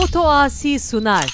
Foto Asi sunar.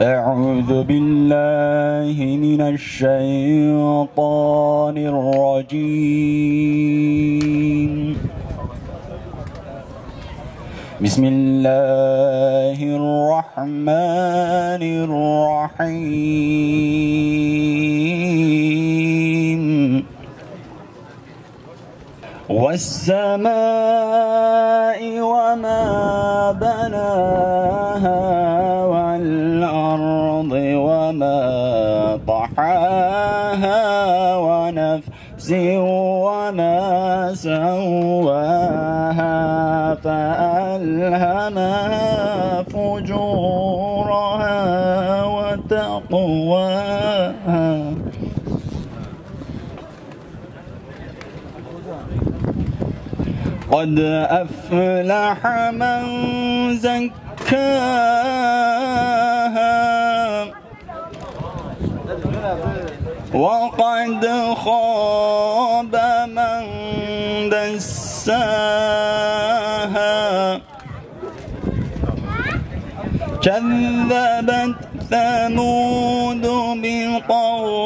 أعوذ بالله من الشيطان الرجيم. بسم الله الرحمن الرحيم. والسماء وما بناها والأرض وما طحاها ونفس وما سواها فألهمها فألهمها فجورها وتقواها قد أفلح من زكاها وقد خاب من دساها كذبت ثمود بطواها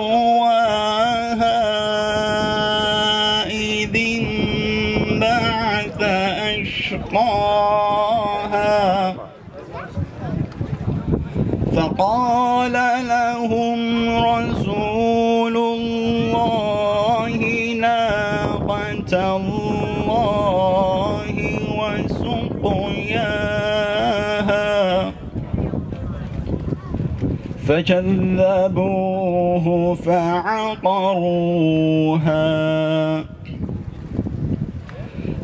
إذ انبعث أشقاها فقال لهم رسول الله ناقة الله وسقياها فكذبوه فعقروها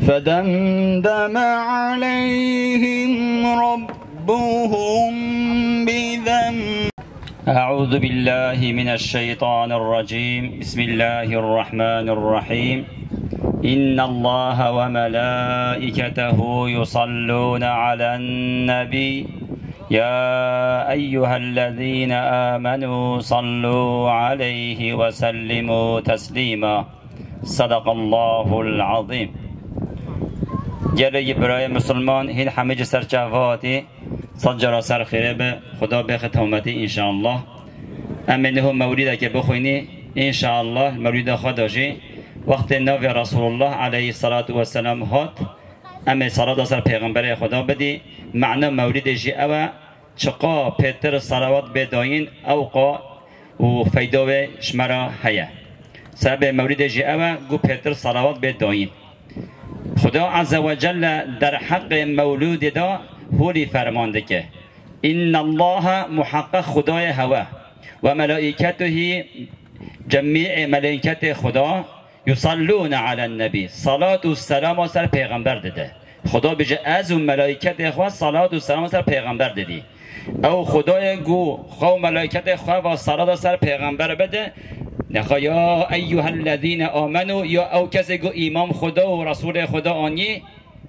فدمدم عليهم ربهم بذنب. أعوذ بالله من الشيطان الرجيم. بسم الله الرحمن الرحيم. إن الله وملائكته يصلون على النبي يا أيها الذين آمنوا صلوا عليه وسلموا تسليما. صدق الله العظيم. جلوی برای مسلمان هین همه جسر چهواتی صد جرا سر خیره به خدا بخت همتی انشاءالله. امنه هم مولیده که بخوینی انشاءالله مولید خود داشی وقت نو رسول الله علیه الصلاة والسلام هات اما صلاة سر پیغمبر خدا بدی معنی مولید جی اوه چقا پیتر صلوات بداین اوقا و فیدو شمرا هیا سبب مولید جی اوه گو پیتر صلوات بداین. خدا عز و جل در حق مولود دا هولی فرمانده که ان الله محقق خدای هوا و ملائکته جمیع ملائکت خدا یصلون علی النبی صلات و سلام سر پیغمبر داده. خدا بجه از اون ملائکت خدا صلات و سلام سر پیغمبر دادی او خدای گو خو ملائکت خدا و صلات سر پیغمبر بده نخوا یا ایها الذین آمنو یا او کسی گو ایمان خدا و رسول خدا آنی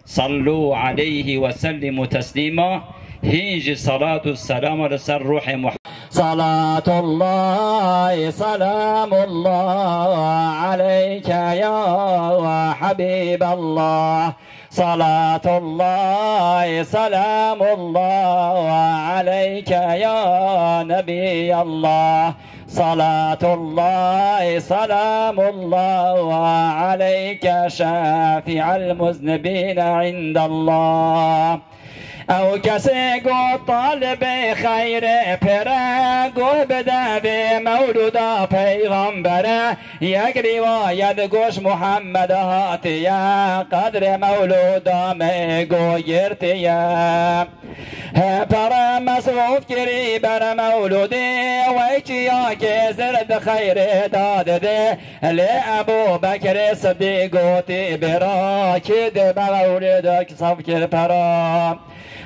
صلو علیه و سلم تسلیما هیچ صلات و سلام لسر روح محمد. صلاة الله سلام الله عليك يا حبيب الله. صلاة الله سلام الله عليك يا نبي الله. صلاة الله سلام الله عليك شافع المذنبين عند الله. او کسی گو طالب خیر پره گو بده به مولودا پیغمبره یک روایت گوش محمد هاتیه قدر مولودا میگو گرتیه پره مصروف کری بر مولودی ویچیا که زرد خیر داده ده لی ابو بکر صدیقوتی برا که ده مولودا کساف کر پره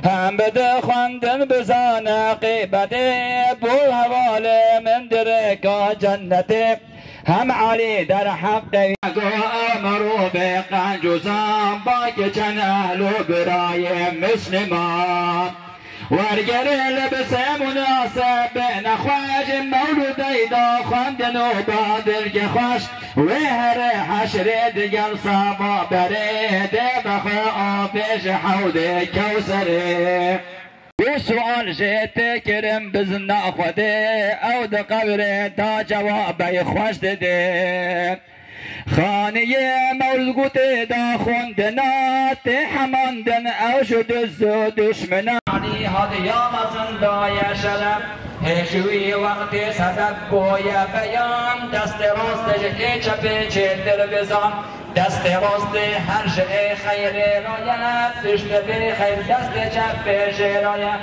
هم بده خواندن بزان قیبته بو حوال من درکا جنته هم علی در حق امرو به قنجوزان باک چن اهلو برای مسلمان ورگر لبس مناسب نخواج مولود ایدا خواندن و بادر که خوش و هر حشر دیگر ساما بره ده بخوا آفش حود کوسره و سؤال جیت کرم بزن خوده او ده قبر تا جواب خوش ده خانه مولد گوته دا خوندنات حماندن او شد زو دشمنا علی هاد یا مزن لای شلم هشوی وقت صدق بویا بیان دست راست جه چپه چه دل بزان دست راست هر جه خیر رایت دشت به خیر دست چپه جرایت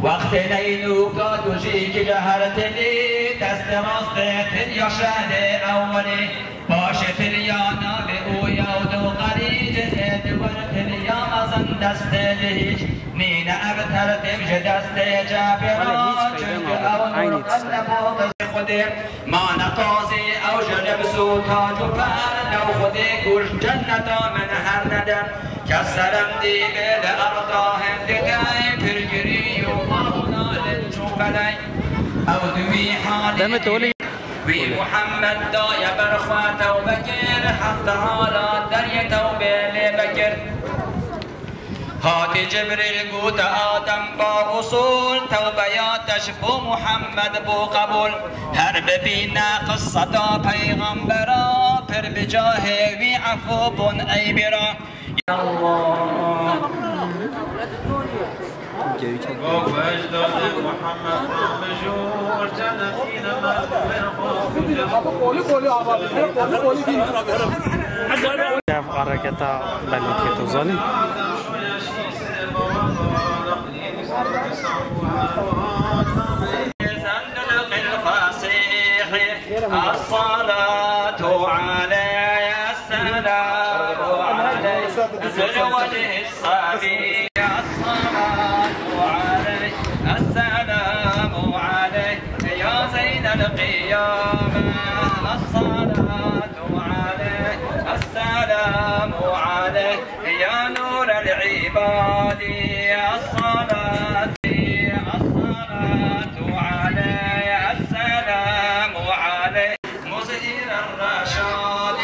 وقت نینو کا دوشی که جهر تلی دست راست تل یا شهد اولی باشه تل یا ناب او یا دو قریج دور تل یا زن دست هیچ نین ابتر تمش دست جابرا چنگ او نور قلب خودی ما نقاضی او جنب سو تاج و فرد او خودی کش جنتا من هر ندم کسرم دی بل ارضا هم دیدای پرگری و مانا للجوفلی او دوی حالی وی محمد دای برخوا توبه کر حتی حالا در توبه لبکر هاتی جبریل گوت آدم با وصول توبیاتش بو محمد بو قبول هر ببینه قصتا پیغمبرا پر بجاه وی عفو بون ای برا الله و اجداد محمد مجور جنسین كيف حركتها بلد كتوزالي الصلاة عليه السلام عليه وجه الصبي الصلاة عليه السلام عليه يا زين القيامة الصلاة عليه السلام عليه يا نور العباد الصلاة عليه السلام عليه مظهر الرشاد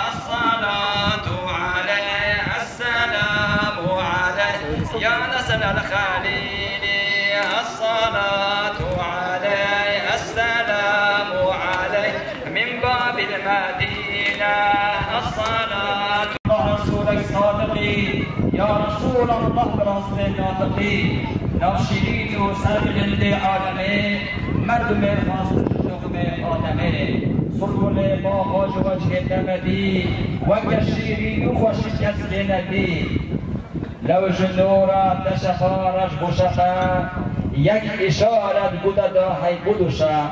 الصلاة عليه السلام عليه يا نسل الخليل الصلاة عليه السلام عليه من باب المدينة الصلاة رسولك صادقي يا رسول الله برسول الناطقي ناشرين وسرقل عالمي مردم فاصل شغم آدمي سرقل باقاج وجه نمدي وكشيرين وخشك ندي لو جنورا تشفارش بشفا یک اشارت بوده داهی بدوشا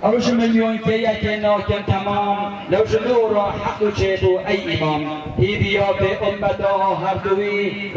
اوش ملیون که یک ناکن تمام لو جنورا حق چیدو ای امام هی بیا به امتا هر دوی